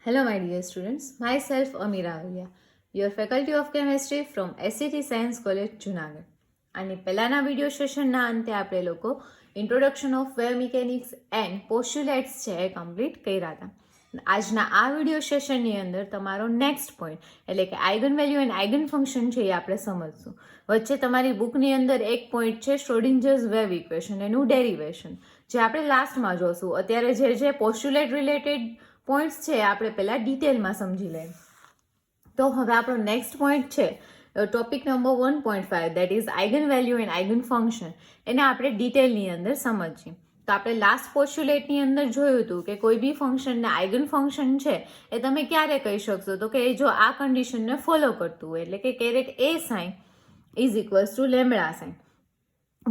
Hello, my dear students. Myself, Amira Alia, your faculty of chemistry from SCT Science College, Junagadh. અને પહેલાના video સેશનના અંતે આપણે લોકો introduction of wave mechanics and postulates છે એ complete કર્યા હતા. આજના આ વિડીયો સેશનની અંદર તમારો નેક્સ્ટ પોઈન્ટ એટલે કે eigen value and eigen function છે એ આપણે સમજશું. વચ્ચે તમારી બુકની અંદર એક પોઈન્ટ છે શ્રોડિંજર્સ વેવ ઇક્વેશન, એનું ડેરિવેશન, જે આપણે લાસ્ટમાં જોશું. અત્યારે જે પોસ્ટ્યુલેટ રિલેટેડ પોઈન્ટ્સ છે આપણે પહેલાં ડિટેલમાં સમજી લઈએ. તો હવે આપણો નેક્સ્ટ પોઈન્ટ છે topic number 1.5, that is eigen value and eigen function. એને આપણે ડિટેલની અંદર સમજીએ. તો આપણે લાસ્ટ પોસ્ટ્યુલેટની અંદર જોયું હતું કે કોઈ બી ફંક્શનને આઇગન ફંક્શન છે એ તમે ક્યારે કહી શકશો, તો કે એ જો આ કન્ડિશનને ફોલો કરતું હોય, એટલે કે caret A sign is equals to lambda sine.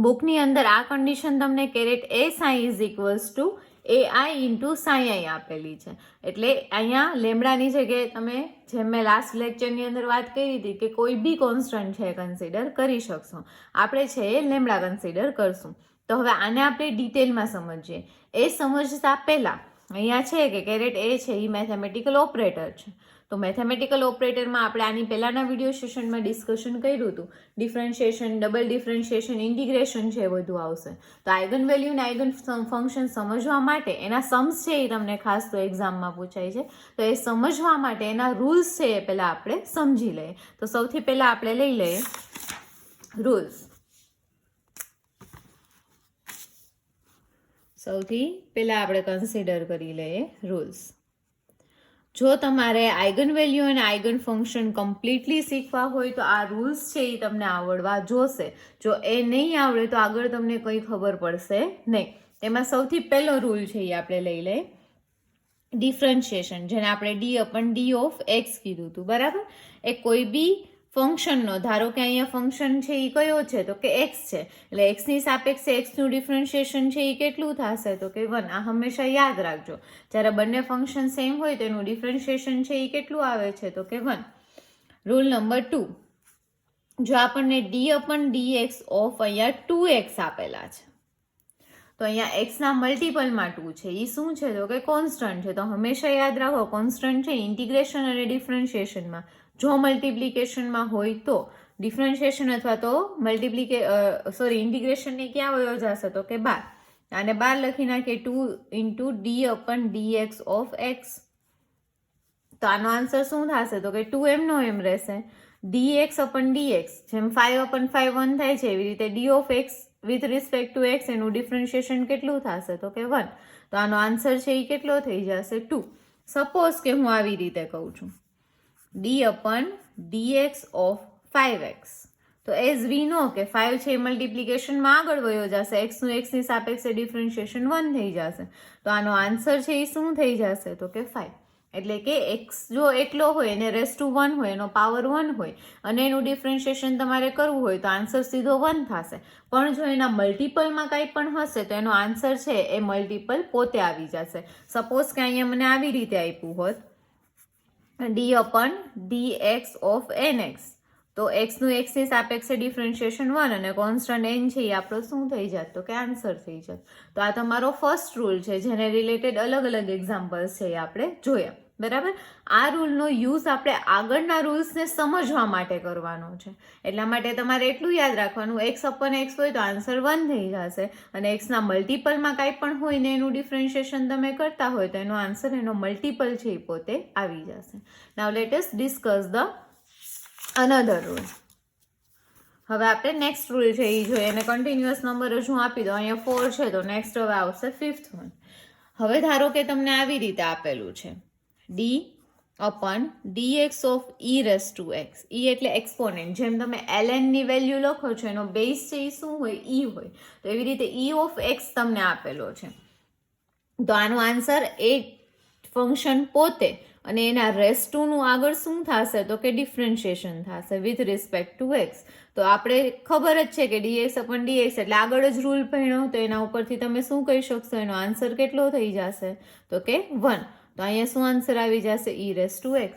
બુકની અંદર આ કન્ડિશન તમને caret A sign is equals to AI into psi I આપેલી છે. એટલે અહીંયા લેમડાની જગ્યાએ તમે, જેમ મેં લાસ્ટ લેક્ચરની અંદર વાત કરી હતી કે કોઈ બી કોન્સ્ટન્ટ છે કન્સિડર કરી શકશો, આપણે છે એ લેમડા કન્સિડર કરશું. તો હવે આને આપણે ડિટેલમાં સમજીએ. એ સમજતા પહેલાં અહીંયા છે કે કેરેટ એ છે એ મેથેમેટિકલ ઓપરેટર છે. તો મેથેમેટિકલ ઓપરેટરમાં આપણે આની પહેલાંના વિડીયો સેશનમાં ડિસ્કશન કર્યું હતું. ડિફરન્શિએશન, ડબલ ડિફરન્શિએશન, ઇન્ટિગ્રેશન છે એ બધું આવશે. તો આઇગન વેલ્યુ અને આઇગન ફંક્શન સમજવા માટે એના સમ્સ છે એ તમને ખાસ તો એક્ઝામમાં પૂછાય છે. તો એ સમજવા માટે એના રૂલ્સ છે એ પહેલાં આપણે સમજી લઈએ. તો સૌથી પહેલાં આપણે લઈ લઈએ રૂલ્સ. સૌથી પહેલાં આપણે કન્સિડર કરી લઈએ રૂલ્સ. જો તમારે આઇગન વેલ્યુ અને આઇગન ફંક્શન કમ્પ્લીટલી શીખવા હોય તો આ રૂલ્સ છે એ તમને આવડવા જોશે. જો એ નહીં આવડે તો આગળ તમને કંઈ ખબર પડશે નહીં. એમાં સૌથી પહેલો રૂલ છે એ આપણે લઈ લઈએ ડિફરન્શિએશન, જેને આપણે d/d ઓફ x કીધું હતું, બરાબર. એ કોઈ બી ફંક્શનનો, ધારો કે અહીંયા ફંક્શન છે એ કયો છે, તો કે x છે, એટલે એક્સની સાપેક્ષે એક્સનું ડિફરન્શિએશન છે એ કેટલું થશે, તો કે 1. આ હંમેશા યાદ રાખજો. જ્યારે બંને ફંક્શન સેમ હોય તો એનું ડિફરન્શિએશન છે એ કેટલું આવે છે, તો કે 1. રૂલ નંબર 2, જો આપણને d/dx ઓફ અહીંયા 2x આપેલા છે, તો અહીંયા એક્સના મલ્ટિપલમાં 2 છે, એ શું છે, તો કે કોન્સ્ટન્ટ છે. તો હંમેશા યાદ રાખો કોન્સ્ટન્ટ છે ઇન્ટિગ્રેશન અને ડિફરન્શિએશનમાં, જો મલ્ટિપ્લિકેશનમાં હોય તો ડિફરન્શિએશન અથવા તો ઇન્ટિગ્રેશનની ક્યાં વયો જશે, તો કે 12. આને 12 લખી નાખીએ 2 ઇન્ટુ d/dx ઓફ એક્સ. તો આનો આન્સર શું થશે, તો કે 2 એમનો એમ રહેશે. dx/dx જેમ 5/5 1 થાય છે, એવી રીતે d of x with respect to x એનું ડિફરન્શિએશન કેટલું થશે, તો કે 1. તો આનો આન્સર છે એ કેટલો થઈ જશે, 2. સપોઝ કે હું આવી રીતે કહું છું d/dx ઓફ 5x. તો એઝ વી નો કે 5 છે એ મલ્ટિપ્લિકેશનમાં આગળ વયો જશે, એક્સનું એક્સની સાપેક્ષે ડિફરન્શિએશન 1 થઈ જશે. તો આનો આન્સર છે એ શું થઈ જશે, તો કે 5. એટલે કે એક્સ જો એકલો હોય એને રેસ ટુ 1 હોય, એનો પાવર 1 હોય અને એનું ડિફરન્શિએશન તમારે કરવું હોય તો આન્સર સીધો 1 થશે. પણ જો એના મલ્ટિપલમાં કંઈ પણ હશે તો એનો આન્સર છે એ મલ્ટિપલ પોતે આવી જશે. સપોઝ કે અહીંયા મને આવી રીતે આપ્યું હોત d/dx ઓફ nx, તો એક્સનું એક્સની સાપેક્ષે ડિફરન્શિએશન 1 અને કોન્સ્ટન્ટ n છે એ આપણો શું થઈ જાત, તો કે આન્સર થઈ જાત. તો આ તમારો ફર્સ્ટ રૂલ છે, જેને રિલેટેડ અલગ અલગ એક્ઝામ્પલ્સ છે એ આપણે જોયા, બરાબર. આ રૂલનો યુઝ આપણે આગળના રૂલ્સને સમજવા માટે કરવાનો છે. એટલા માટે તમારે એટલું યાદ રાખવાનું, x/x હોય તો આન્સર 1 થઈ જશે, અને એક્સના મલ્ટિપલમાં કાંઈ પણ હોય ને એનું ડિફરન્શિએશન તમે કરતા હોય તો એનો આન્સર, એનો મલ્ટિપલ છે એ પોતે આવી જશે. Now let us discuss the another rule. હવે આપણે નેક્સ્ટ રૂલ છે એ જોઈએ, અને કન્ટિન્યુઅસ નંબર જ હું આપી દઉં. અહીંયા 4 છે તો નેક્સ્ટ હવે આવશે 5th વન. હવે ધારો કે તમને આવી રીતે આપેલું છે d/dx ઓફ e⁻x. e એટલે એક્સપોનેન્ટ, જેમ તમે ln ની વેલ્યુ લખો છો એનો બેઝ છે એ શું હોય, e હોય. તો એવી રીતે e ઓફ x તમને આપેલો છે. તો આનો આન્સર એ ફંક્શન પોતે અને એના રેસ ટુનું આગળ શું થશે, તો કે ડિફરન્શિએશન થશે વિથ રિસ્પેક્ટ ટુ એક્સ. તો આપણે ખબર જ છે કે dx/dx એટલે આગળ જ રૂલ ભણ્યો, તો એના ઉપરથી તમે શું કહી શકશો, એનો આન્સર કેટલો થઈ જશે, તો કે 1. તો અહીંયા શું આન્સર આવી જશે, e⁻x,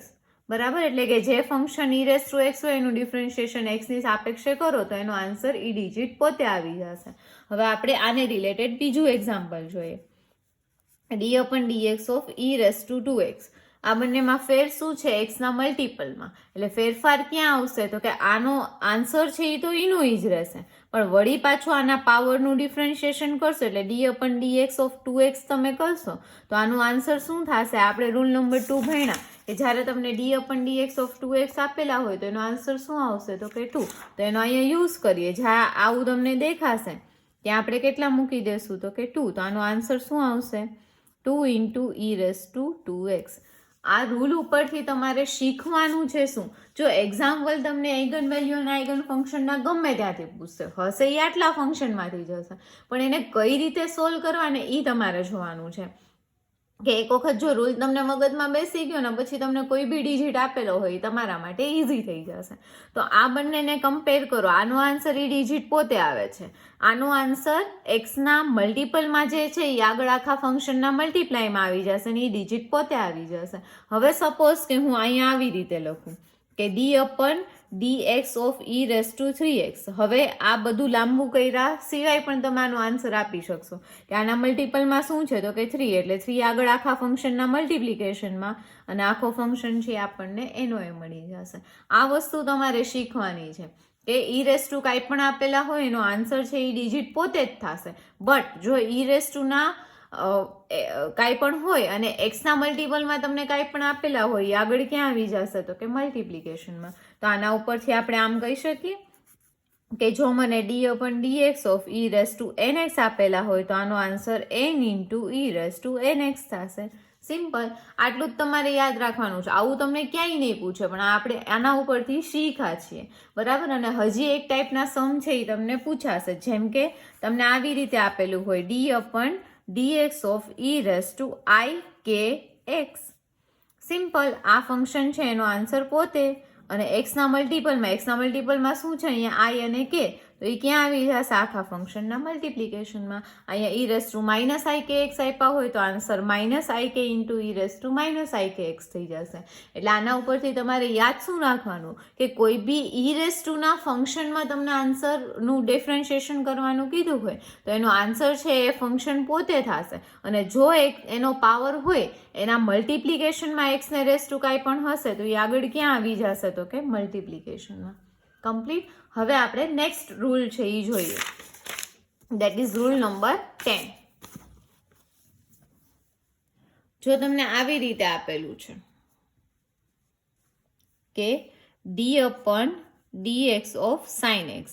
બરાબર. એટલે કે જે ફંક્શન e⁻x હોય એનું ડિફરન્શિએશન એક્સની સાપેક્ષે કરો તો એનો આન્સર e ડિજિટ પોતે આવી જશે. હવે આપણે આને રિલેટેડ બીજું એક્ઝામ્પલ જોઈએ d/dx ઓફ e⁻2x. આ બંનેમાં ફેર શું છે? એક્સના મલ્ટિપલમાં. એટલે ફેરફાર ક્યાં આવશે? તો કે આનો આન્સર છે એ તો એનો જ રહેશે, પણ વળી પાછું આના પાવરનું ડિફરન્શિએશન કરશો એટલે d/dx ઓફ 2x તમે કરશો તો આનું આન્સર શું થશે? આપણે રૂલ નંબર 2 ભણ્યા કે જ્યારે તમને d/dx ઓફ 2x આપેલા હોય તો એનો આન્સર શું આવશે? તો કે 2. તો એનો અહીંયા યુઝ કરીએ. જ્યાં આવું તમને દેખાશે ત્યાં આપણે કેટલા મૂકી દેશું? તો કે 2. તો આનો આન્સર શું આવશે? 2 × e⁻²x. આ રૂલ ઉપરથી તમારે શીખવાનું છે શું? જો એક્ઝામ્પલ તમને આઈગન વેલ્યુ અને આઈગન ફંક્શનના ગમે ત્યાંથી પૂછશે, હશે એ આટલા ફંક્શનમાંથી જ હશે, પણ એને કઈ રીતે સોલ્વ કરવા ને એ તમારે જોવાનું છે. કે એક વખત જો રૂલ તમને મગજમાં બેસી ગયો ને પછી તમને કોઈ બી ડિજિટ આપેલો હોય તમારા માટે ઇઝી થઈ જશે. તો આ બંનેને કમ્પેર કરો. આનો આન્સર એ ડિજિટ પોતે આવે છે, આનો આન્સર એક્સના મલ્ટિપલમાં જે છે એ આગળ આખા ફંક્શનના મલ્ટીપ્લાયમાં આવી જશે ને એ ડિજિટ પોતે આવી જશે. હવે સપોઝ કે હું અહીંયા આવી રીતે લખું કે d/dx ઓફ e⁻3x. હવે આ બધું લાંબુ કર્યા સિવાય પણ તમે આનો આન્સર આપી શકશો કે આના મલ્ટિપલમાં શું છે? તો કે 3, એટલે 3 આગળ આખા ફંક્શનના મલ્ટિપ્લિકેશનમાં અને આખો ફંક્શન છે આપણને એનો એ મળી જશે. આ વસ્તુ તમારે શીખવાની છે કે e⁻ કાંઈ પણ આપેલા હોય એનો આન્સર છે એ ડિજિટ પોતે જ થશે. બટ જો e⁻ના કાંઈ પણ હોય અને એક્સના મલ્ટિપલમાં તમને કાંઈ પણ આપેલા હોય આગળ ક્યાં આવી જશે? તો કે મલ્ટિપ્લિકેશનમાં. તો આના ઉપરથી આપણે આમ કહી શકીએ કે જો મને d/dx ઓફ e⁻nx આપેલા હોય તો આનો આન્સર n × e⁻nx થશે. સિમ્પલ. આટલું જ તમારે યાદ રાખવાનું છે. આવું તમને ક્યાંય નહીં પૂછે, પણ આપણે આના ઉપરથી શીખ્યા છીએ, બરાબર. અને હજી એક ટાઈપના સમ છે એ તમને પૂછાશે, જેમ કે તમને આવી રીતે આપેલું હોય d/dx ઓફ e⁻ikx. સિમ્પલ. આ ફંક્શન છે એનો આન્સર પોતે અને એક્સના મલ્ટિપલમાં શું છે? અહીંયા i અને k, તો એ ક્યાં આવી જશે? આખા ફંક્શનના મલ્ટિપ્લિકેશનમાં. અહીંયા e⁻−ikx આપ્યા હોય તો આન્સર -ik × e⁻−ikx થઈ જશે. એટલે આના ઉપરથી તમારે યાદ શું રાખવાનું કે કોઈ બી e⁻ના ફંક્શનમાં તમને આન્સરનું ડિફરન્શિએશન કરવાનું કીધું હોય તો એનો આન્સર છે એ ફંક્શન પોતે થશે, અને જો એનો પાવર હોય એના મલ્ટિપ્લિકેશનમાં એક્સને રેસ્ટ કાંઈ પણ હશે તો એ આગળ ક્યાં આવી જશે? તો કે મલ્ટિપ્લિકેશનમાં. કમ્પ્લીટ. હવે આપણે નેક્સ્ટ રૂલ છે એ જોઈએ, દેટ ઇઝ રૂલ નંબર 10. જો તમને આવી રીતે આપેલું છે કે d/dx ઓફ sin x.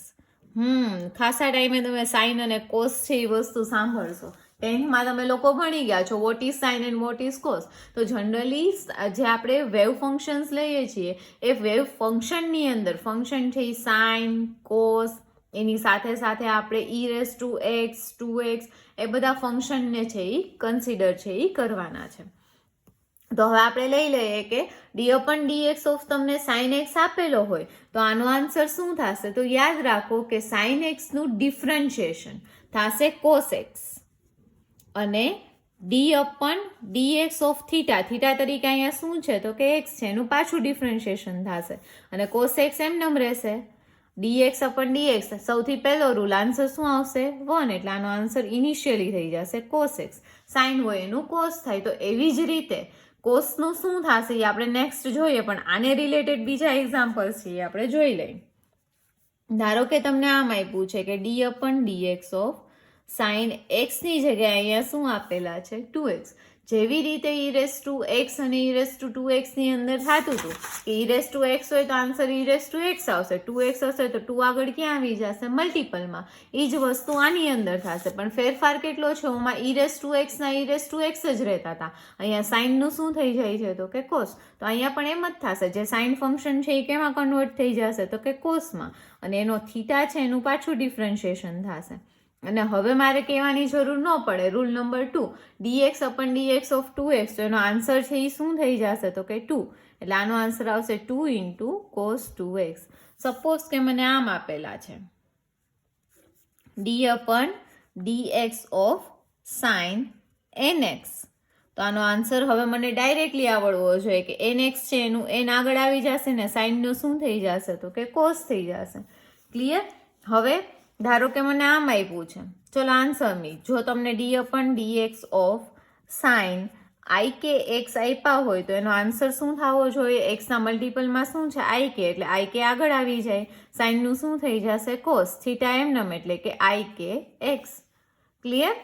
ખાસા ટાઈમે તમે સાઇન અને કોસ છે એ વસ્તુ સાંભળશો. 10th તમે લોકો ભણી ગયા છો what is sine and what is cos. તો જનરલી જે આપણે વેવ ફંક્શન્સ લઈએ છીએ એ વેવ ફંક્શનની અંદર ફંક્શન છે એ સાઇન, કોસ, એની સાથે સાથે આપણે e⁻x, 2x એ બધા ફંક્શનને છે એ કન્સિડર છે એ કરવાના છે. તો હવે આપણે લઈ લઈએ કે d/dx ઓફ તમને sin x આપેલો હોય તો આનો આન્સર શું થશે? તો યાદ રાખો કે sin x નું ડિફરન્શિએશન થશે cos x અને d/dx ઓફ થીટા તરીકે અહીંયા શું છે? તો કે x છે, એનું પાછું ડિફરન્શિએશન થશે અને cos x એમનેમ રહેશે. dx/dx સૌથી પહેલો રૂલ, આન્સર શું આવશે? 1. એટલે આનો આન્સર ઇનિશિયલી થઈ જશે cos x. સાઇન હોય એનું cos થાય. તો એવી જ રીતે કોસનું શું થશે એ આપણે નેક્સ્ટ જોઈએ, પણ આને રિલેટેડ બીજા એક્ઝામ્પલ્સ છે એ આપણે જોઈ લઈએ. ધારો કે તમને આમ આપ્યું છે કે d/dx ઓફ સાઇન એક્સની જગ્યાએ અહીંયા શું આપેલા છે? 2x. જેવી રીતે e⁻x અને e⁻2x ની અંદર થતું હતું કે e⁻x હોય તો આન્સર e⁻x આવશે, 2x હશે તો 2 આગળ ક્યાં આવી જશે? મલ્ટિપલમાં. એ જ વસ્તુ આની અંદર થશે, પણ ફેરફાર કેટલો છે? ઓમાં e⁻x ના e⁻x જ રહેતા હતા, અહીંયા સાઇનનું શું થઈ જાય છે? તો કે કોસ. તો અહીંયા પણ એમ જ થશે, જે સાઇન ફંક્શન છે એ કેમાં કન્વર્ટ થઈ જશે? તો કે કોસમાં, અને એનો થીટા છે એનું પાછું ડિફરન્શિએશન થશે. અને હવે મારે કહેવાની જરૂર ન પડે, rule number 2, dx/dx of 2x, તો એનો આન્સર છે એ શું થઈ જશે? તો કે 2. એટલે આનો આન્સર આવશે 2 × cos 2x. સપોઝ કે મને આમ આપેલા છે d/dx ઓફ sin nx, તો આનો આન્સર હવે મને ડાયરેક્ટલી આવડવો જોઈએ કે nx છે એનું n આગળ આવી જશે ને સાઇનનું શું થઈ જશે? તો કે cos થઈ જશે. ક્લિયર? હવે ધારો કે મને આમ આપ્યું છે, ચલો આન્સર મી. જો તમને d/dx of sine I K x આપ્યા હોય તો એનો આન્સર શું થવો જોઈએ? એક્સના મલ્ટિપલમાં શું છે? આઈ કે, એટલે આઈ કે આગળ આવી જાય. સાઇનનું શું થઈ જશે? કોસ. થીટા એમનેમ એટલે કે આઈ કે એક્સ. ક્લિયર?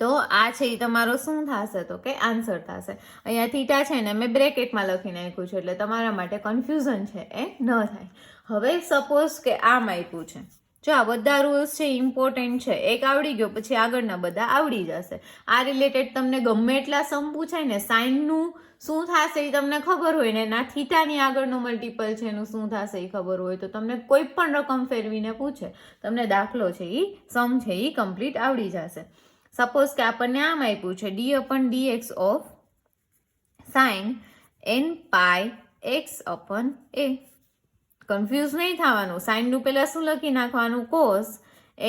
તો આ છે એ તમારો શું થશે? તો કે આન્સર થશે. અહીંયા થીટા છે ને મેં બ્રેકેટમાં લખી નાખ્યું છે એટલે તમારા માટે કન્ફ્યુઝન છે એ ન થાય. હવે સપોઝ કે આમ આપ્યું છે. જો આ બધા રૂલ્સ છે ઇમ્પોર્ટન્ટ છે, એક આવડી ગયો પછી આગળના બધા આવડી જશે. આ રિલેટેડ તમને ગમે એટલા સમ પૂછાય ને, સાઇનનું શું થશે એ તમને ખબર હોય ને, ના થીટાની આગળનો મલ્ટિપલ છે એનું શું થશે એ ખબર હોય, તો તમને કોઈ પણ રકમ ફેરવીને પૂછે, તમને દાખલો છે એ સમ છે એ કમ્પ્લીટ આવડી જશે. સપોઝ કે આપણને આમ આપ્યું છે d/dx of sine n pi x upon a. Confuse નહીં થવાનું. સાઇનનું પહેલાં શું લખી નાખવાનું? Cos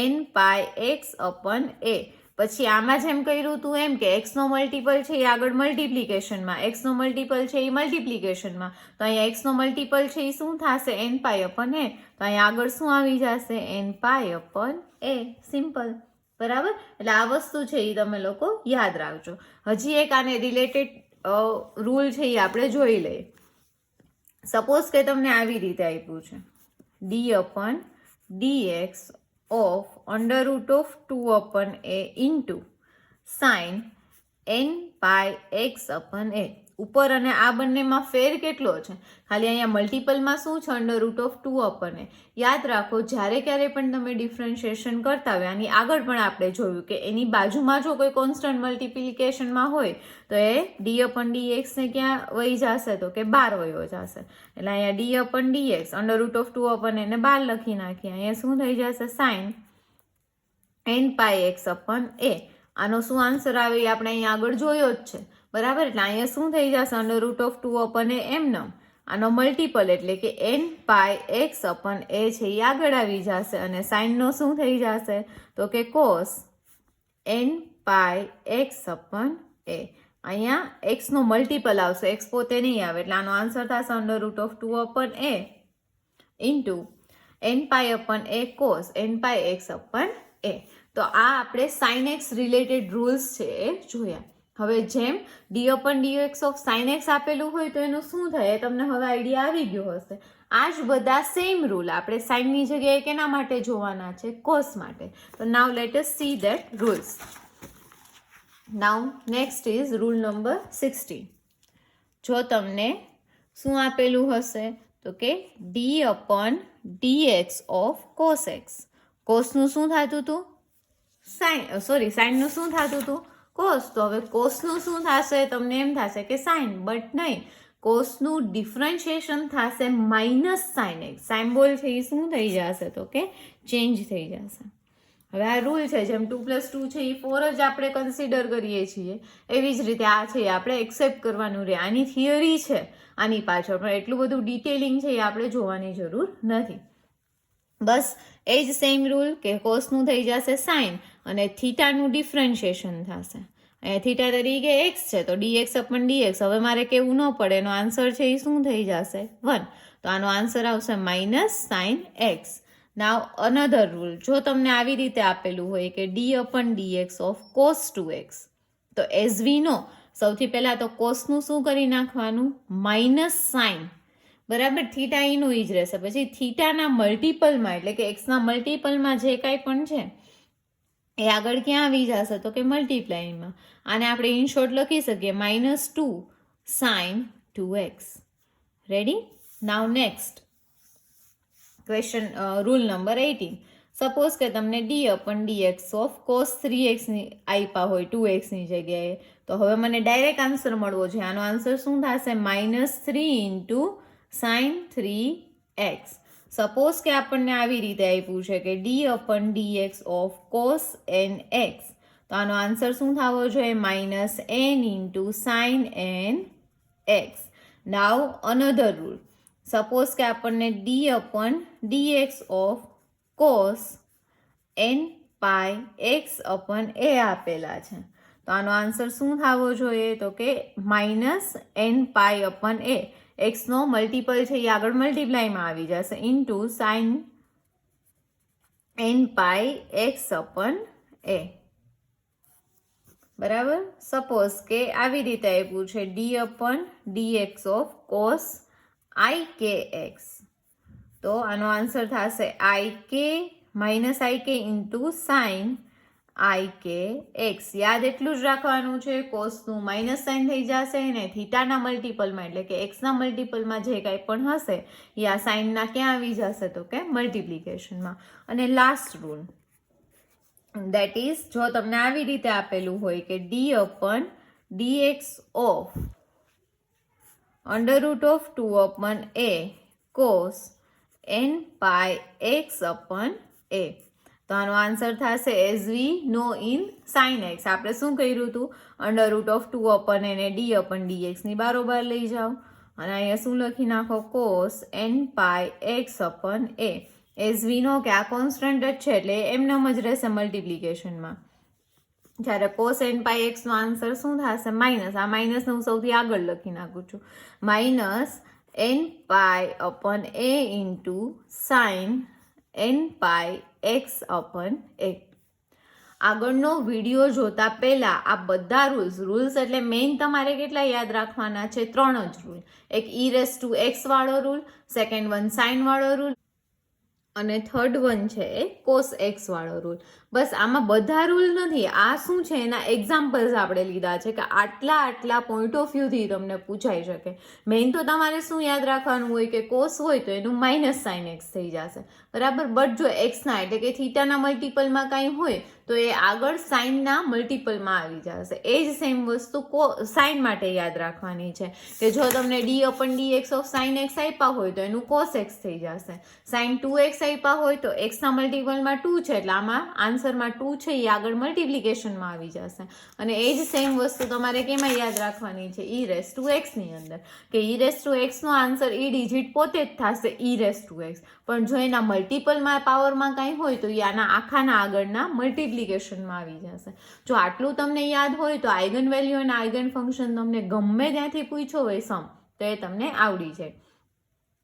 n pi x upon a. પછી આમાં જેમ કર્યું હતું એમ કે એક્સનો મલ્ટિપલ છે એ આગળ મલ્ટિપ્લિકેશનમાં, એક્સનો મલ્ટિપલ છે એ મલ્ટિપ્લિકેશનમાં, તો અહીંયા એક્સનો મલ્ટિપલ છે એ શું થશે? n pi upon a. તો અહીંયા આગળ શું આવી જશે? n pi upon a. Simple. બરાબર? એટલે આ વસ્તુ છે એ તમે લોકો યાદ રાખજો. હજી એક આને રિલેટેડ રૂલ છે એ આપણે જોઈ લઈએ. સપોઝ કે તમને આવી રીતે આપ્યું છે d/dx of √2/a into sine n pi x upon a. ઉપર અને આ બંનેમાં ફેર કેટલો છે? ખાલી અહીંયા મલ્ટિપલમાં શું છે? √2/a. યાદ રાખો, જ્યારે ક્યારે પણ તમે ડિફરન્શિએશન કરતા હોય, આની આગળ પણ આપણે જોયું કે એની બાજુમાં જો કોઈ કોન્સ્ટન્ટ મલ્ટિપ્લિકેશનમાં હોય તો એ d/dx ને ક્યાં વહી જશે? તો કે બાર વયો જશે. એટલે અહીંયા d/dx √2/a ને 12 લખી નાખીએ. અહીંયા શું થઈ જશે? Sine n pi x upon a. આનો શું આન્સર આવે એ આપણે અહીંયા આગળ જોયો જ છે. બરાબર? એટલે અહીંયા શું થઈ જશે? √2/a એમનેમ. આનો મલ્ટિપલ એટલે કે n pi x upon a છે એ આગળ આવી જશે અને સાઇનનો શું થઈ જશે? તો કે cos n pi x upon a. અહીંયા એક્સનો મલ્ટિપલ આવશે, એક્સ પોતે નહીં આવે, એટલે આનો આન્સર થશે √2/a into n pi upon a cos n pi x upon a. તો આ આપણે સાઇન એક્સ રિલેટેડ રૂલ્સ છે એ જોયા. હવે જેમ d/dx ઓફ સાઇન એક્સ આપેલું હોય તો એનું શું થાય તમને હવે આઈડિયા આવી ગયો હશે. આ જ બધા સેમ રૂલ આપણે સાઇનની જગ્યાએ કેના માટે જોવાના છે? કોસ માટે. તો નાવ let S C that rules. Now next is rule number 16. જો તમને શું આપેલું હશે તો કે d/dx ઓફ કોસ એક્સ. કોસનું શું થતું હતું? સાઇનનું શું થતું હતું? કોસ. તો હવે કોસનું શું થશે? તમને એમ થશે કે સાઇન, બટ નહીં, કોસનું ડિફરન્શિએશન થશે માઇનસ સાઇન એક્સ. સાઇમ્બોલ છે એ શું થઈ જશે? તો કે ચેન્જ થઈ જશે. હવે આ રૂલ છે, જેમ 2+2 છે એ 4 જ આપણે કન્સિડર કરીએ છીએ, એવી જ રીતે આ છે એ આપણે એક્સેપ્ટ કરવાનું રહે. આની થિયરી છે આની પાછળ, પણ એટલું બધું ડિટેલિંગ છે એ આપણે જોવાની જરૂર નથી. બસ એ જ સેમ રૂલ કે કોસનું થઈ જશે સાઇન અને થીટાનું ડિફરન્શિએશન થશે. અહીંયા થીટા તરીકે એક્સ છે તો dx/dx. હવે મારે કેવું ન પડે, એનો આન્સર છે એ શું થઈ જશે? 1. તો આનો આન્સર આવશે માઇનસ સાઇન એક્સ. નાવ અનધર રૂલ, જો તમને આવી રીતે આપેલું હોય કે d/dx ઓફ cos 2x, તો એઝ વી નો સૌથી પહેલા તો કોસનું શું કરી નાખવાનું? Minus sign. બરાબર? થીટા એનું જ રહેશે. પછી થીટાના મલ્ટિપલમાં એટલે કે એક્સના મલ્ટિપલમાં જે કાંઈ પણ છે એ આગળ ક્યાં આવી જશે? તો કે મલ્ટીપ્લાયમાં. આને આપણે ઇન શોર્ટ લખી શકીએ -2 sin 2x. Ready? Now next question, rule number 18. Suppose કે તમને d/dx ઓફ cos 3x ની આપ્યા હોય 2x ની જગ્યાએ, તો હવે મને ડાયરેક્ટ આન્સર મળવો છે. આનો આન્સર શું થશે? -3 ઇન્ટુ sin 3x. સપોઝ કે આપણને આવી રીતે આપ્યું છે કે d/dx ઓફ cos nx, તો આનો આન્સર શું થવો જોઈએ? -n into sin nx. નાવ અનધર રૂલ, સપોઝ કે આપણને d/dx of cos n pi x upon a આપેલા છે, તો આનો આન્સર શું થવો જોઈએ? તો કે -n pi upon a. એક્સનો multiple છે એ આગળ મલ્ટીપ્લાયમાં આવી જશે into sine n pi x upon a. બરાબર. સપોઝ કે આવી રીતે આપ્યું છે d/dx of cos ik x, તો આનો આન્સર થશે ik minus ik into sign ik x. યાદ એટલું જ રાખવાનું છે, કોસનું માઇનસ સાઇન થઈ જશે ને થીટાના મલ્ટિપલમાં એટલે કે એક્સના મલ્ટિપલમાં જે કાંઈ પણ હશે એ આ સાઇનના ક્યાં આવી જશે તો કે મલ્ટિપ્લિકેશનમાં. અને લાસ્ટ રૂલ દેટ ઇઝ, જો તમને આવી રીતે આપેલું હોય કે d/dx of √2/a cos n pi x/a, તો આનો આન્સર થશે as we no in sine x. આપણે શું કર્યું હતું, √2/a ને d/dx ની બારોબાર લઈ જાઓ અને અહીંયા શું લખી નાખો, cos n pi x/a. As we know કે આ કોન્સ્ટન્ટ જ છે એટલે એમનેમ જ રહેશે મલ્ટિપ્લિકેશનમાં. જ્યારે cos n pi x નો આન્સર શું થશે, માઇનસ. આ માઇનસને હું સૌથી આગળ લખી નાખું છું, minus n pi/a into sine n pi x/a. આગળનો વિડીયો જોતા પહેલા આ બધા રૂલ્સ એટલે મેઇન તમારે કેટલા યાદ રાખવાના છે, 3 જ રૂલ. એક e⁻x વાળો રૂલ, સેકન્ડ વન સાઇન વાળો રૂલ અને થર્ડ વન છે એ કોસ એક્સ વાળો રૂલ. બસ આમાં બધા રૂલ નથી, આ શું છે એના એક્ઝામ્પલ્સ આપણે લીધા છે કે આટલા પોઈન્ટ ઓફ વ્યૂથી તમને પૂછાઈ શકે. મેઇન તો તમારે શું યાદ રાખવાનું હોય કે કોસ હોય તો એનું માઇનસ સાઇન એક્સ થઈ જશે, બરાબર. બટ જો એક્સના એટલે કે થીટાના મલ્ટિપલમાં કાંઈ હોય તો એ આગળ સાઇનના મલ્ટિપલમાં આવી જશે. એ જ સેમ વસ્તુ સાઇન માટે યાદ રાખવાની છે કે જો તમને d/dx ઓફ સાઇન એક્સ આપ્યા હોય તો એનું કોસ એક્સ થઈ જશે. સાઇન 2x આપ્યા હોય તો એક્સના મલ્ટિપલમાં 2 છે એટલે આમાં આન્સરમાં 2 છે એ આગળ મલ્ટિપ્લિકેશનમાં આવી જશે. અને એ જ સેમ વસ્તુ તમારે કેમાં યાદ રાખવાની છે, e⁻x ની અંદર, કે e⁻x નો આન્સર એ ડિજિટ પોતે જ થશે e⁻x. પણ જો એના મલ્ટિપલમાં પાવરમાં કાંઈ હોય તો એ આના આખાના આગળના મલ્ટિપ્લિકેશનમાં આવી જશે. જો આટલું તમને યાદ હોય તો આઇગન વેલ્યુ અને આઇગન ફંક્શન તમને ગમે ત્યાંથી પૂછ્યો હોય સમ તો એ તમને આવડી જાય.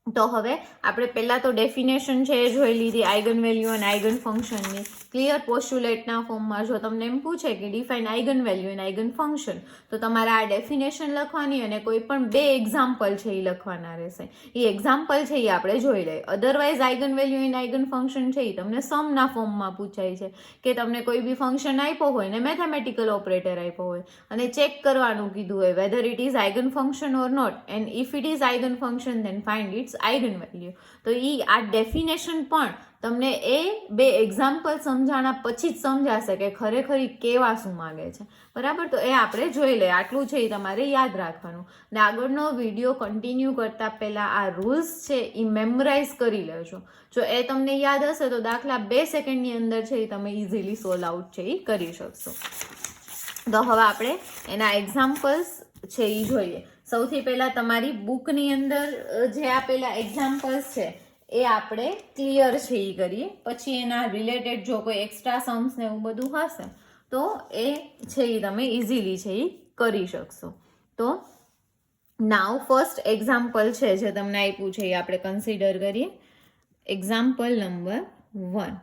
તો હવે આપણે પહેલાં તો ડેફિનેશન છે એ જોઈ લીધી આઇગન વેલ્યુ અને આઇગન ફંક્શનની. ક્લિયર પોસ્ટ્યુલેટના ફોર્મમાં જો તમને એમ પૂછે કે ડિફાઇન આઇગન વેલ્યુ અને આઇગન ફંક્શન, તો તમારે આ ડેફિનેશન લખવાની અને કોઈ પણ 2 એક્ઝામ્પલ છે એ લખવાના રહેશે. એ એક્ઝામ્પલ છે એ આપણે જોઈ લઈએ. અધરવાઇઝ આઇગન વેલ્યુ અને આઇગન ફંક્શન છે એ તમને સમના ફોર્મમાં પૂછાય છે કે તમને કોઈ બી ફંક્શન આપ્યો હોય ને મેથેમેટિકલ ઓપરેટર આપ્યો હોય અને ચેક કરવાનું કીધું હોય whether it is eigen function or not, and if it is eigen function then find its eigen value. તો આ ડેફિનેશન પણ તમને એ 2 એક્ઝામ્પલ સમજાણા પછી જ સમજાશે કે ખરેખર કેવા શું માગે છે, બરાબર. તો એ આપણે જોઈ લઈએ. આટલું છે એ તમારે યાદ રાખવાનું. ને આગળનો વિડીયો કન્ટિન્યુ કરતા પહેલા આ રૂલ્સ છે એ મેમરાઇઝ કરી લેજો. જો એ તમને યાદ હશે તો દાખલા 2 સેકન્ડની અંદર છે એ તમે ઇઝીલી સોલ્વ આઉટ છે એ કરી શકશો. તો હવે આપણે એના એક્ઝામ્પલ્સ છે એ જોઈએ. સૌથી પહેલાં તમારી બુકની અંદર જે આપેલા એક્ઝામ્પલ્સ છે એ આપણે ક્લિયર છે એ કરીએ. પછી એના રિલેટેડ જો કોઈ એક્સ્ટ્રા સમ્સ ને એવું બધું હશે તો એ છે એ તમે ઇઝીલી છે એ કરી શકશો. તો નાવ ફર્સ્ટ એક્ઝામ્પલ છે જે તમને આપ્યું છે એ આપણે કન્સિડર કરીએ. Example number 1.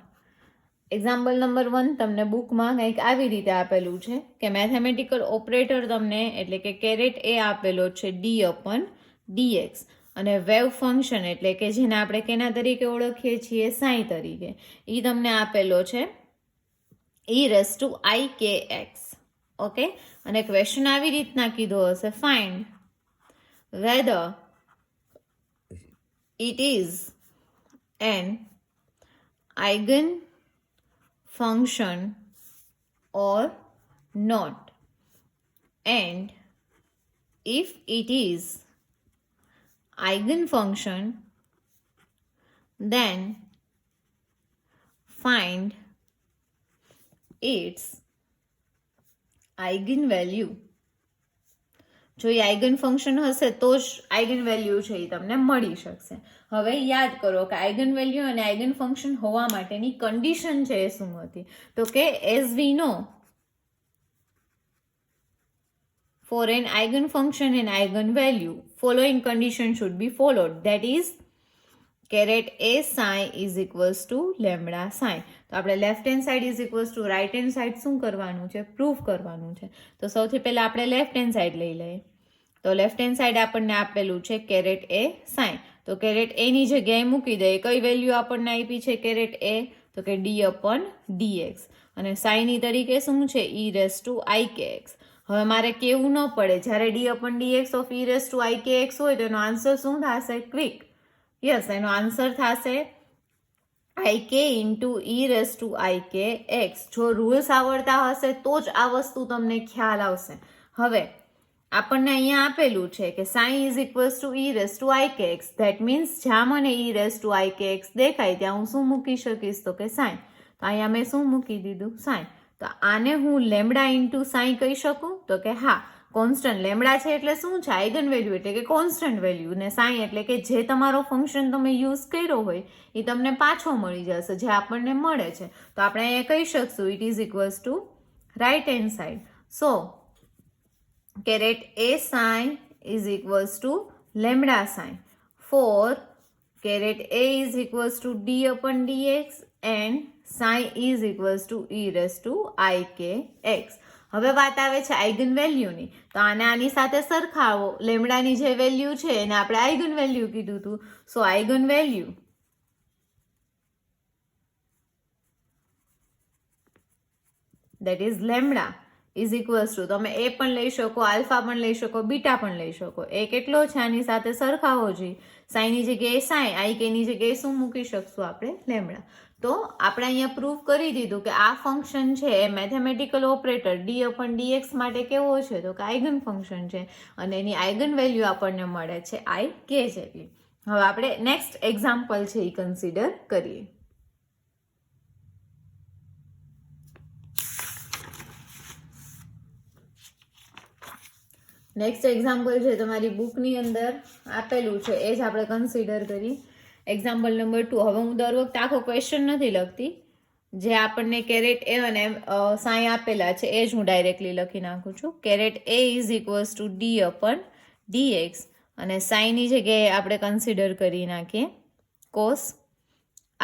એક્ઝામ્પલ નંબર 1 તમને બુકમાં કંઈક આવી રીતે આપેલું છે કે મેથેમેટિકલ ઓપરેટર તમને એટલે કે કેરેટ એ આપેલો છે d/dx અને વેવ ફંક્શન એટલે કે જેને આપણે કેના તરીકે ઓળખીએ છીએ, સાઈ તરીકે, એ તમને આપેલો છે e⁻ikx. ઓકે. અને ક્વેશ્ચન આવી રીતના કીધો હશે, find whether it is an eigen function or not, and if it is eigenfunction then find its eigenvalue. જો એ આઇગન ફંક્શન હશે તો જ આઇગન વેલ્યુ છે એ તમને મળી શકશે. હવે યાદ કરો કે આઇગન વેલ્યુ અને આઇગન ફંક્શન હોવા માટેની કન્ડિશન છે એ શું હતી, તો કે as we know for an eigen function and eigen value following condition should be followed. That is, caret A psi is equals to lambda psi. તો આપણે left hand side is equals to right hand side શું કરવાનું છે? Proof કરવાનું છે. તો સૌથી પહેલાં આપણે લેફ્ટ હેન્ડ સાઈડ લઈ લઈએ. તો લેફ્ટ હેન્ડ સાઈડ આપણને આપેલું છે કેરેટ એ સાઈ. તો કેરેટ એની જગ્યાએ મૂકી દઈએ. કઈ વેલ્યુ આપણને આપી છે કેરેટ એ? તો કે ડી અપોન ડીએક્સ. અને સાઈની તરીકે શું છે? ઈ raise to I K X. હવે મારે કેવું ન પડે, જ્યારે D upon D X of E raise to I K X હોય તો એનો આન્સર શું થશે? ક્વિક. યસ, એનો આન્સર થશે આઈ K into e raise to I K x. જો રૂલ્સ આવડતા હશે તો જ આ વસ્તુ તમને ખ્યાલ આવશે. હવે આપણને અહીંયા આપેલું છે કે psi is equals to E raise to I K X. That means જ્યાં મને ઈ raise to I K x દેખાય ત્યાં હું શું મૂકી શકીશ? તો કે સાઈ. તો અહીંયા મેં શું મૂકી દીધું? સાઈ. તો આને હું લેમડા ઇન્ટુ સાઈ કહી શકું? તો કે હા. કોન્સ્ટન્ટ લેમડા છે એટલે શું છે? આઈગન વેલ્યુ એટલે કે કોન્સ્ટન્ટ વેલ્યુ. ને સાઈ એટલે કે જે તમારો ફંક્શન તમે યુઝ કર્યો હોય એ તમને પાછો મળી જશે, જે આપણને મળે છે. તો આપણે અહીંયા કહી શકશું it is equals to right hand side. So caret A psi is equals to lambda psi for caret A is equals to D upon D X and psi is equals to E raise to I K X. હવે વાત આવે છે eigen વેલ્યુની. તો આને આની સાથે સરખાવો. લેમડાની જે વેલ્યુ છે એને આપણે આઈગન વેલ્યુ કીધું હતું. So eigen value that is lambda is equals to, તમે એ પણ લઈ શકો, આલ્ફા પણ લઈ શકો, બીટા પણ લઈ શકો. એ કેટલો છે આની સાથે સરખાવો જોઈએ. સાઈની જગ્યાએ સાઈ, આઈ કેની જગ્યાએ શું મૂકી શકશું આપણે? લેમડા. તો આપણે અહીંયા પ્રૂફ કરી દીધું કે આ ફંક્શન છે એ mathematical operator D upon D X માટે કેવો છે? તો કે આઈગન ફંક્શન છે અને એની આઈગન વેલ્યુ આપણને મળે છે આઈ કે જેટલી. હવે આપણે નેક્સ્ટ એક્ઝામ્પલ છે એ કન્સિડર કરીએ. નેક્સ્ટ એક્ઝામ્પલ છે તમારી બુકની અંદર આપેલું છે એ જ આપણે કન્સિડર કરીએ. Example number 2. હવે હું દર વખતે આખો ક્વેશ્ચન નથી લખતી. જે આપણને કેરેટ એ અને સાઈ આપેલા છે એ જ હું ડાયરેક્ટલી લખી નાખું છું. Caret A is equals to D upon D X અને સાઈની જગ્યાએ આપણે કન્સિડર કરી નાખીએ કોસ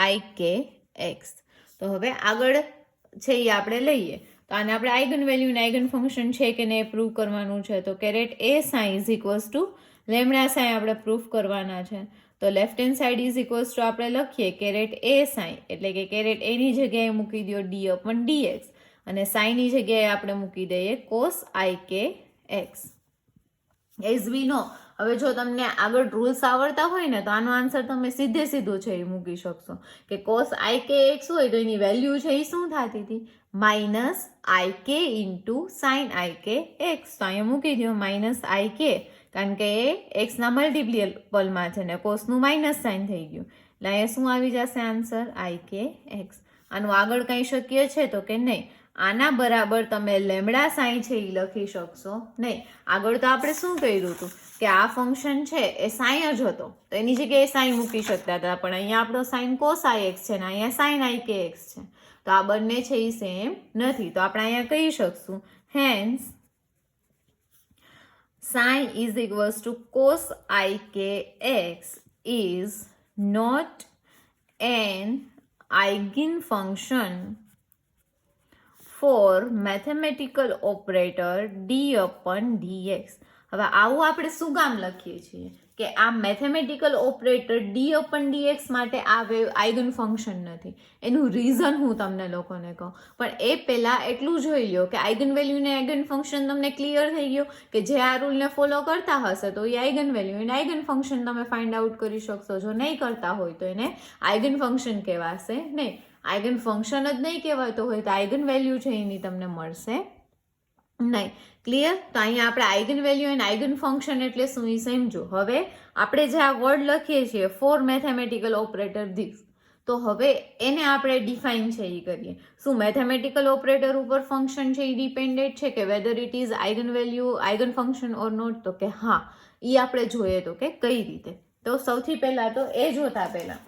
આઈ કે એક્સ. તો હવે આગળ છે એ આપણે લઈએ. તો આને આપણે આઈગન વેલ્યુ અને આઈગન ફંક્શન છે કે ને પ્રૂવ કરવાનું છે. તો caret A psi is equals to lambda psi આપણે પ્રૂફ કરવાના છે. તો left hand side is equals to આપણે લખીએ કેરેટ એ સાઈ એટલે કે કેરેટ એની જગ્યાએ મૂકી દો ડી અપન ડીએક્સ અને સાઈની જગ્યાએ આપણે મૂકી દઈએ cos I K x. As we નો, હવે જો તમને આગળ રૂલ્સ આવડતા હોય ને તો આનો આન્સર તમે સીધું છે એ મૂકી શકશો કે કોસ આઈ કે એક્સ હોય તો એની વેલ્યુ છે એ શું થતી હતી? Minus I K into sign I K x. તો અહીંયા મૂકી દો માઇનસ આઈ કે, કારણ કે એ એક્સના મલ્ટિપલમાં છે ને કોસનું માઇનસ સાઇન થઈ ગયું. એટલે અહીંયા શું આવી જશે આન્સર? આઈ કે એક્સ. આનું આગળ કંઈ શક્ય છે? તો કે નહીં. આના બરાબર તમે લેમડા સાઈ છે એ લખી શકશો નહીં. આગળ તો આપણે શું કર્યું હતું કે આ ફંક્શન છે એ સાઈ જ હતો તો એની જગ્યાએ સાઈ મૂકી શકતા હતા, પણ અહીંયા આપણો સાઈન કોસ આઈ એક્સ છે ને અહીંયા સાઈન આઈ કે એક્સ છે. તો આ બંને છે એ સેમ નથી. તો આપણે અહીંયા કહી શકશું hence psi is equals to cos I K X is not an eigen function for mathematical operator D upon D X. હવે આવું આપણે શું કામ લખીએ છીએ કે આ mathematical operator D upon D X માટે આ આઈગન ફંક્શન નથી. એનું રીઝન હું તમને લોકોને કહું, પણ એ પહેલાં એટલું જોઈ લો કે આઈગન વેલ્યુ ને આઈગન ફંક્શન તમને ક્લિયર થઈ ગયો કે જે આ રૂલને ફોલો કરતા હશે તો એ આઈગન વેલ્યુ અને આઈગન ફંક્શન તમે ફાઇન્ડ આઉટ કરી શકશો. જો નહીં કરતા હોય તો એને આઈગન ફંક્શન કહેવાશે નહીં. આઈગન ફંક્શન જ નહીં કહેવાતો હોય તો આઈગન વેલ્યુ છે એની તમને મળશે નહીં. ક્લિયર? તો અહીંયા આપણે આઈગન વેલ્યુ અને આઈગન ફંક્શન એટલે શું એ સમજો. હવે આપણે જે આ વર્ડ લખીએ છીએ ફોર મેથેમેટિકલ ઓપરેટર ધીસ, તો હવે એને આપણે ડિફાઇન છે એ કરીએ. શું મેથેમેટિકલ ઓપરેટર ઉપર ફંક્શન છે એ ડિપેન્ડેન્ટ છે કે whether it is eigen value eigen function or not? તો કે હા, એ આપણે જોઈએ તો કે કઈ રીતે. તો સૌથી પહેલાં તો એ જોતા પહેલાં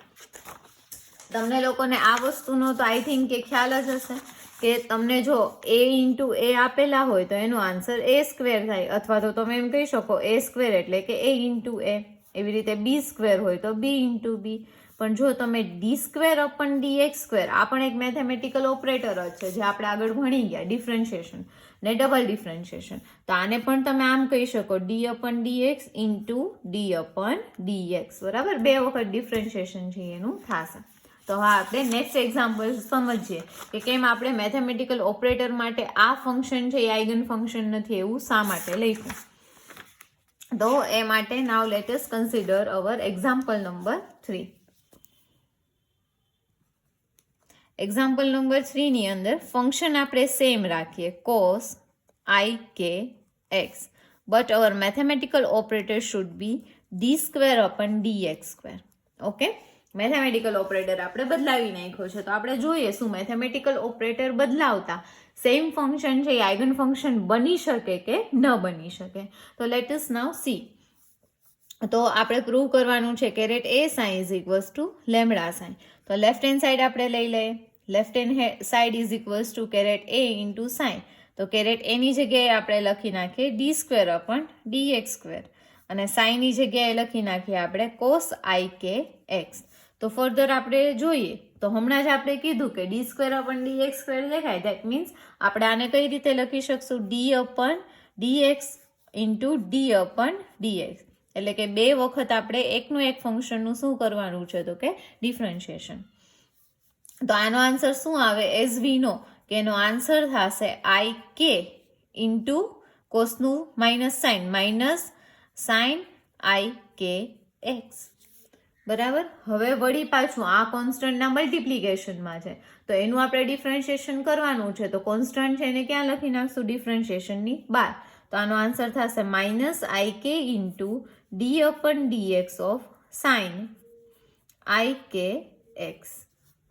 તમને લોકોને આ વસ્તુનો તો આઈ થિંક કે ખ્યાલ જ હશે કે તમને જો એ ઇન્ટુ એ આપેલા હોય તો એનો આન્સર એ સ્ક્વેર થાય, અથવા તો તમે એમ કહી શકો એ સ્ક્વેર એટલે કે એ ઇન્ટુ એ. એવી રીતે બી સ્ક્વેર હોય તો બી ઇન્ટુ બી. પણ જો તમે D square upon D x square, આ પણ એક મેથેમેટિકલ ઓપરેટર જ છે જે આપણે આગળ ભણી ગયા, ડિફરન્શિએશન ને ડબલ ડિફરન્શિએશન. તો આને પણ તમે આમ કહી શકો D upon D X into D upon D X, બરાબર. 2 વખત ડિફરન્શિએશન છે એનું થશે. તો હા, આપણે નેક્સ્ટ એક્ઝામ્પલ સમજીએ કે કેમ આપણે મેથેમેટિકલ ઓપરેટર માટે આ ફંક્શન છે એ આઇગન ફંક્શન નથી એવું શા માટે લખ્યું. તો એ માટે નાવ લેટ અસ કન્સિડર અવર એક્ઝામ્પલ નંબર 3. એક્ઝામ્પલ નંબર 3 ની અંદર ફંક્શન આપણે સેમ રાખીએ cos I k x, but our mathematical operator should be d square upon D x square. Okay, mathematical operator આપણે બદલાવી નાખ્યો છે. તો આપણે જોઈએ શું મેથેમેટિકલ ઓપરેટર બદલાવતા સેમ ફંક્શન છે એ આઇગન ફંક્શન બની શકે કે ન બની શકે. તો લેટ અસ નાઉ સી. તો આપણે પ્રૂવ કરવાનું છે કે caret A sign is equals to lambda sign. તો લેફ્ટ હેન્ડ સાઈડ આપણે લઈ લઈએ. Left hand side is equals to caret A into psi. તો કેરેટ એની જગ્યાએ આપણે લખી નાખીએ d square upon D x square, અને સાઇનની જગ્યાએ લખી નાખીએ આપણે કોસ આઈ કે એક્સ. તો ફર્ધર આપણે જોઈએ તો હમણાં જ આપણે કીધું કે D square upon D x square દેખાય, દેટ મીન્સ આપણે આને કઈ રીતે લખી શકશું, D upon D X into D upon D X. એટલે કે 2 વખત આપણે એકનું એક ફંક્શનનું શું કરવાનું છે તો કે ડિફરન્શિએશન. તો આનો આન્સર શું આવે, એઝ વી નો કે એનો આન્સર થશે આઈ K into કોસનું minus sign I K X, બરાબર. હવે વળી પાછું આ કોન્સ્ટન્ટના મલ્ટિપ્લિકેશનમાં છે તો એનું આપણે ડિફરન્શિએશન કરવાનું છે. તો કોન્સ્ટન્ટ છે એને ક્યાં લખી નાખશું, ડિફરન્શિએશનની બહાર. તો આનો આન્સર થશે minus I K into D upon D X of sine I K X,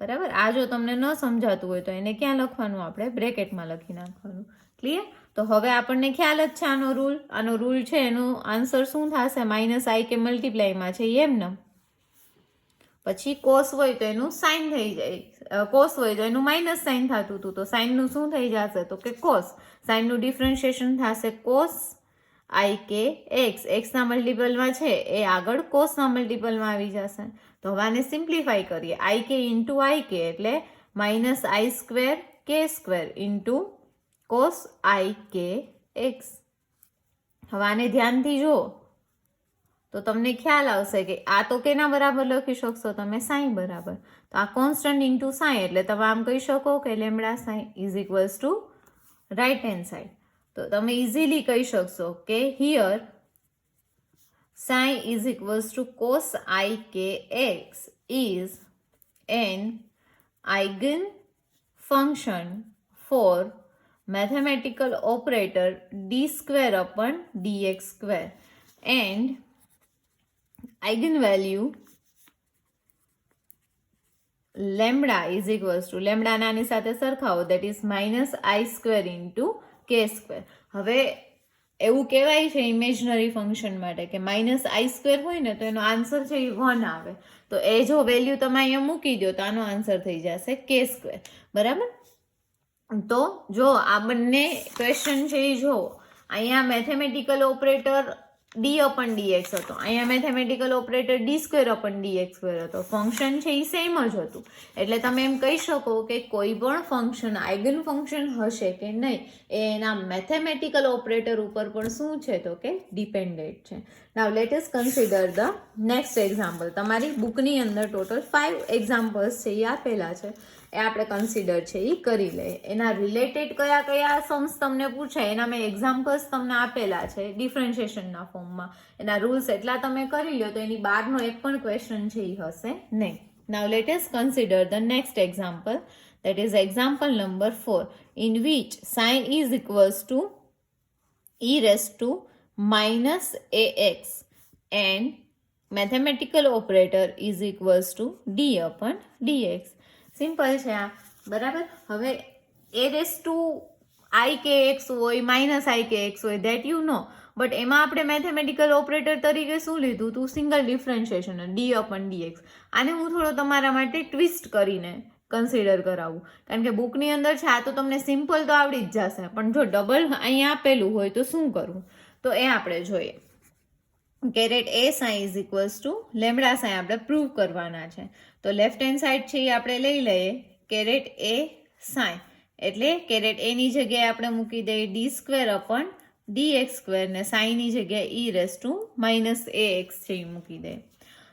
બરાબર. આ જો તમને ન સમજાતું હોય તો એને ક્યાં લખવાનું, આપણે બ્રેકેટમાં લખી નાખવાનું. ક્લિયર. તો હવે આપણને ખ્યાલ જ છે આનો રૂલ છે, એનો આન્સર શું થશે, માઇનસ આઈ કે મલ્ટીપ્લાયમાં છે એમને. પછી કોસ હોય તો એનું સાઇન થઈ જાય, કોસ હોય તો એનું માઇનસ સાઇન થતું હતું. તો સાઇનનું શું થઈ જશે તો કે કોસ. સાઇનનું ડિફરન્શિએશન થશે કોસ આઈ કે એક્સ. એક્સના મલ્ટિપલમાં છે એ આગળ કોસના મલ્ટિપલમાં આવી જશે. તો હવે આને સિમ્પ્લિફાઈ કરીએ. આઈ કે ઇન્ટુ આઈ કે એટલે માઇનસ આઈ સ્ક્વેર કે square into cos I K X. હવે આને ધ્યાનથી જુઓ તો તમને ખ્યાલ આવશે કે આ તો કેના બરાબર લખી શકશો તમે, સાઈ બરાબર. તો આ કોન્સ્ટન્ટ ઇન્ટુ સાઈ એટલે તમે આમ કહી શકો કે lambda psi is equals to right hand side. તો તમે ઇઝીલી કહી શકશો કે here psi is equals to cos I K X is an eigen function for mathematical operator d square upon dx square and eigenvalue lambda is equals to lambda નાની સાથે સરખાવો, that is minus I square into k square. હવે એવું કહેવાય છે imaginary function માટે કે minus i square હોય ને તો એનો આન્સર છે એ 1 આવે. તો એ જો વેલ્યુ તમે અહીંયા મૂકી દો તો આનો આન્સર થઈ જશે કે સ્ક્વેર, બરાબર. તો જો આ બંને ક્વેશ્ચન છે એ જો અહીંયા mathematical operator D upon dx હતો, અહીંયા mathematical operator d square upon dx square હતો. ફંક્શન છે એ સેમ જ હતું. એટલે તમે એમ કહી શકો કે કોઈ પણ ફંક્શન આઇગન ફંક્શન હશે કે નહીં એ એના મેથેમેટિકલ ઓપરેટર ઉપર પણ શું છે તો કે ડિપેન્ડેન્ટ છે. Now let us consider the next example. તમારી બુકની અંદર ટોટલ 5 એક્ઝામ્પલ્સ છે એ આપેલા છે, એ આપણે કન્સિડર છે એ કરી લઈએ. એના રિલેટેડ કયા કયા સમ્સ તમને પૂછાય એના મેં એક્ઝામ્પલ્સ તમને આપેલા છે ડિફરન્શિએશનના ફોર્મમાં. એના રૂલ્સ એટલા તમે કરી લો તો એની બહારનો એક પણ ક્વેશ્ચન છે એ હશે નહીં. Now let us consider the next example, that is example number 4, in which sin is equals to e raised to minus ax and mathematical operator is equals to d upon dx. Simple છે આ, બરાબર. હવે એ race to I K X હોય minus I K X હોય that you know, but એમાં આપણે mathematical operator તરીકે શું લીધું હતું, single differentiation D upon dx. આને હું થોડો તમારા માટે ટ્વિસ્ટ કરીને કન્સિડર કરાવું, કારણ કે બુકની અંદર છે આ તો તમને સિમ્પલ તો આવડી જ જશે, પણ જો ડબલ અહીંયા આપેલું હોય તો શું કરવું તો એ આપણે જોઈએ. Caret A psi is equals to lambda psi આપણે પ્રૂવ કરવાના છે. તો લેફ્ટ હેન્ડ સાઈડ છે એ આપણે લઈ લઈએ કેરેટ એ સાઈ, એટલે કેરેટ એની જગ્યાએ આપણે મૂકી દઈએ D square upon D x square ને સાઈની જગ્યાએ ઈ raise to minus a x છે એ મૂકી દઈએ.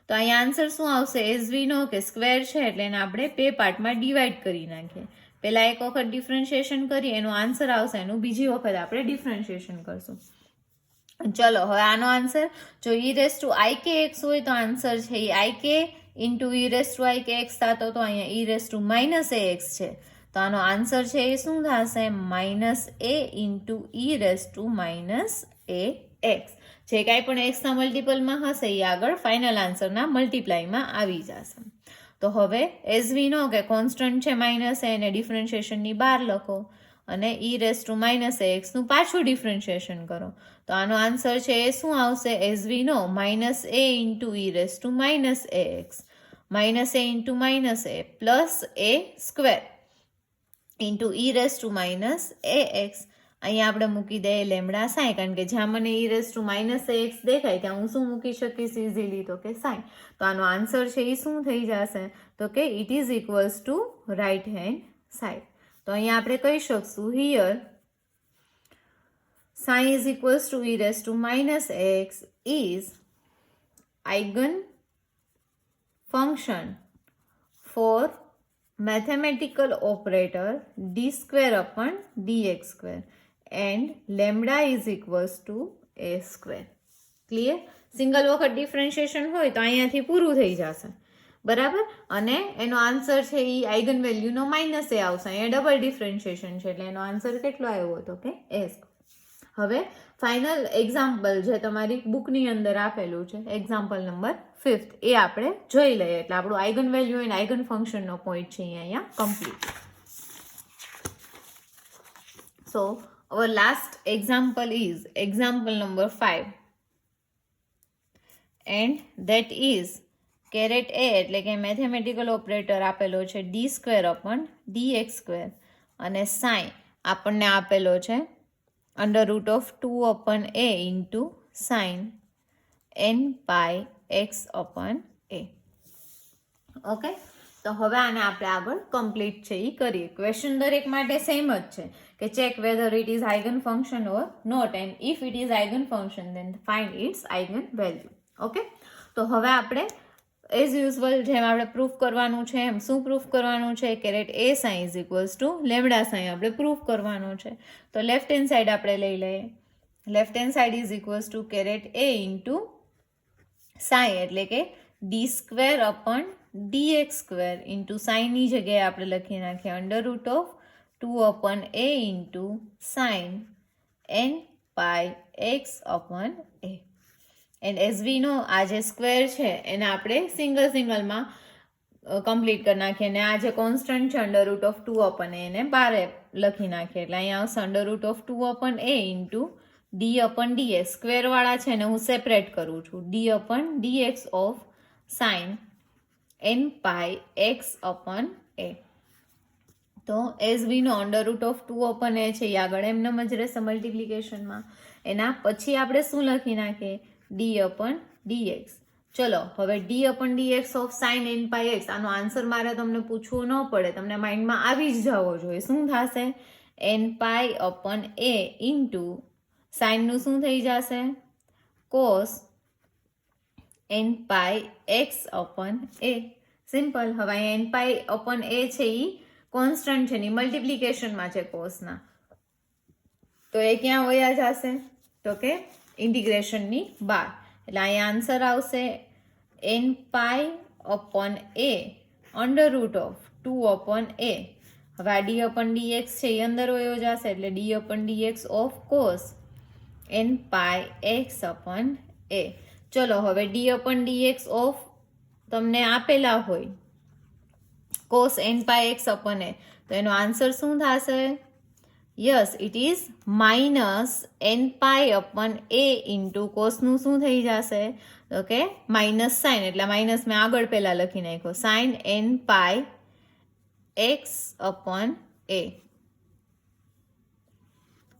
તો અહીંયા આન્સર શું આવશે? એઝ વી નો કે સ્ક્વેર છે એટલે એને આપણે બે પાર્ટમાં ડિવાઈડ કરી નાખીએ. પહેલા એક વખત ડિફરન્શિએશન કરીએ, એનો આન્સર આવશે, એનું બીજી વખત આપણે ડિફરન્શિએશન કરશું. ચલો હવે આનો આન્સર જો ઈ raise to I K X હોય તો આન્સર છે એ આઈ K into e raise to I K x થતો, તો અહીંયા ઈ raise to minus a x છે, તો આનો આન્સર છે એ શું થશે? Minus a into e raise to minus a x. જે કાંઈ પણ એક્સના મલ્ટિપલમાં હશે એ આગળ ફાઇનલ આન્સરના મલ્ટીપ્લાયમાં આવી જશે. તો હવે એઝ વી નો કે કોન્સ્ટન્ટ છે માઇનસ એ, એને ડિફરન્શિએશનની બહાર લખો અને ઈ રેસ ટુ માઇનસ એ એક્સનું પાછું ડિફરન્શિએશન કરો. તો આનો આન્સર છે એ શું આવશે? As we know minus a into e raise to minus a x, minus a into minus a plus a square into e raise to minus a x. અહીંયા આપણે મૂકી દઈએ લેમડા સાઈ, કારણ કે જ્યાં મને ઈ raise to minus a x દેખાય ત્યાં હું શું મૂકી શકીશ ઇઝીલી? તો કે સાઈ. તો આનો આન્સર છે એ શું થઈ જશે? તો કે it is equals to right hand side. તો અહીંયા આપણે કહી શકશું here psi is equals to E raise to minus x is eigen function for mathematical operator d square upon dx square and lambda is equals to a square. Clear? Single વખત differentiation હોય તો અહીંયાથી પૂરું થઈ જશે, બરાબર. અને એનો આન્સર છે એ આઈગન વેલ્યુનો માઇનસ એ આવશે. અહીંયા ડબલ ડિફરન્શિએશન છે એટલે એનો આન્સર કેટલો આવ્યો હતો કે એ સ્ક્વેર. હવે ફાઇનલ એક્ઝામ્પલ જે તમારી બુકની અંદર આપેલું છે, એક્ઝામ્પલ નંબર 5, એ આપણે જોઈ લઈએ એટલે આપણું આઈગન વેલ્યુ એન્ડ આઈગન ફંક્શનનો પોઈન્ટ છે અહીંયા complete. So our last example is example number 5 and that is caret A એટલે કે મેથેમેટિકલ ઓપરેટર આપેલો છે D square upon D x square અને સાઈ આપણને આપેલો છે under root of 2 upon A into sine N pi X upon A. Okay, તો હવે આને આપણે આગળ કમ્પ્લીટ છે એ કરીએ. ક્વેશ્ચન દરેક માટે સેમ જ છે કે check whether it is eigen function or not and if it is eigen function then find its eigen value. Okay, તો હવે આપણે એઝ યુઝ્યુઅલ જેમ આપણે પ્રૂફ કરવાનું છે એમ શું પ્રૂફ કરવાનું છે? Caret A psi is equals to lambda psi આપણે પ્રૂફ કરવાનું છે. તો લેફ્ટ હેન્ડ સાઈડ આપણે લઈ લઈએ. Left hand side is equals to caret A into psi એટલે કે D square upon D x square into સાઈનની જગ્યાએ આપણે લખી નાખીએ under root of 2 upon A into sine N pi X upon A. And as we know આ જે square છે એને આપણે સિંગલમાં કમ્પ્લીટ કરી નાખીએ અને આ જે કોન્સ્ટન્ટ છે અંડર રૂટ ઓફ 2 અપન એને બારે લખી નાખીએ એટલે અહીંયા આવશે under root of 2 upon A into D upon D X. સ્ક્વેરવાળા છે ને હું સેપરેટ કરું છું. D upon D X of sine N pi X upon A. તો as we know under root of 2 upon A છે એ આગળ એમનેમ જ રહેશે મલ્ટિપ્લિકેશનમાં. એના પછી આપણે શું લખી નાખીએ? D upon D X. ચલો હવે D upon D X of sine N pi X, આનો આન્સર મારે તમને પૂછવો ન પડે, તમને માઇન્ડમાં આવી જ જવો જોઈએ. શું થશે? N pi upon A into સાઇનનું શું થઈ જશે? Cos N pi X upon એ. સિમ્પલ. હવે અહીંયા એન પાઈ અપન એ છે એ કોન્સ્ટન્ટ છે ની મલ્ટિપ્લિકેશનમાં છે કોસના, તો એ ક્યાં વયા જશે? તો કે ઇન્ટિગ્રેશનની બહાર. એટલે અહીંયા આન્સર આવશે N pi upon A under root of 2 upon A. હવે આ ડી અપન ડી એક્સ છે એ અંદર વયો જશે એટલે D upon D X of cos N pi X upon A. ચલો હવે D upon D X of તમને આપેલા હોય cos N pi X upon A, તો એનો આન્સર શું થશે? Yes, it is minus N pi upon A into કોસનું શું થઈ જશે? તો કે માઇનસ સાઇન, એટલે માઇનસ મેં આગળ પહેલા લખી નાખ્યો, sign N pi X upon એ.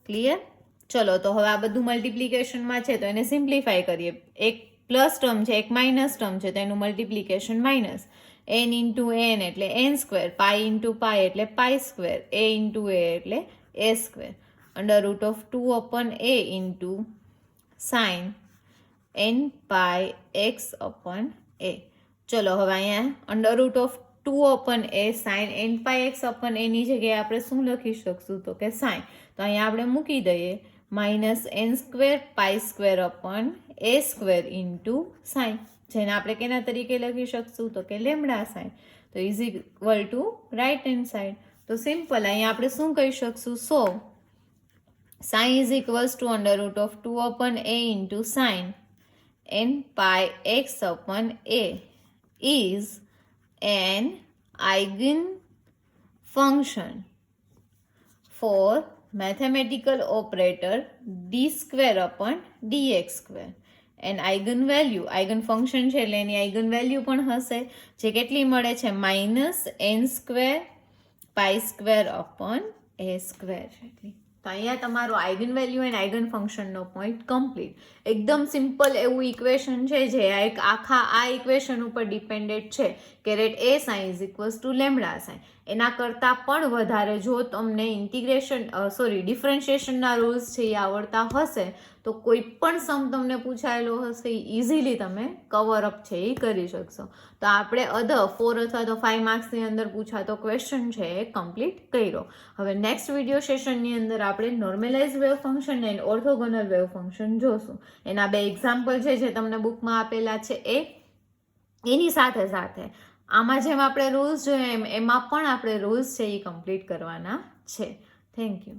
ક્લિયર? ચલો તો હવે આ બધું મલ્ટિપ્લિકેશનમાં છે તો એને સિમ્પ્લિફાય કરીએ. એક પ્લસ ટર્મ છે, એક માઇનસ ટર્મ છે, તો એનું multiplication minus. n into n એટલે n square, pi into pi એટલે pi square, a into a એટલે a square, under root of 2 upon a into sine n pi x upon a. ચલો હવે અહીંયા under root of 2 upon a sine n pi x upon a ની જગ્યાએ આપણે શું લખી શકશું તો કે સાઇન. તો અહીંયા આપણે મૂકી દઈએ minus n square pi square upon a square into sine, જેને આપણે કેના તરીકે લખી શકશું તો કે લેમડા સાઇન. તો is equal to right hand side. તો સિમ્પલ અહીંયા આપણે શું કહી શકશું, so sine is equals to under root of 2 upon a into sine n pi x upon a is an eigenfunction for mathematical operator d square upon dx square. An eigen value, eigen function છે એટલે એની eigen value પણ હશે, જે કેટલી મળે છે minus n square pi square upon a square જેટલી. તો અહીંયા તમારો આઈગન વેલ્યુ એન્ડ આઈગન ફંક્શનનો પોઈન્ટ કમ્પ્લીટ. એકદમ સિમ્પલ એવું ઇક્વેશન છે જે એક આખા આ ઇક્વેશન ઉપર ડિપેન્ડેડ છે કે caret a psi is equals to lambda psi. એના કરતાં પણ વધારે જો તમને ડિફરન્શિએશનના રૂલ્સ છે એ આવડતા હશે તો કોઈ પણ સમ તમને પૂછાયેલો હશે એ ઇઝીલી તમે કવર અપ છે એ કરી શકશો. તો આપણે 4 અથવા તો 5 માર્ક્સની અંદર પૂછાતો ક્વેશ્ચન છે એ કમ્પ્લીટ કર્યો. હવે નેક્સ્ટ વિડીયો સેશનની અંદર આપણે normalise wave function and orthogonal wave function જોશું. એના 2 એક્ઝામ્પલ છે જે તમને બુકમાં આપેલા છે એની સાથે સાથે આમાં જેમ આપણે રૂલ્સ જોઈએ એમાં પણ આપણે રૂલ્સ છે એ કમ્પ્લીટ કરવાના છે. Thank you.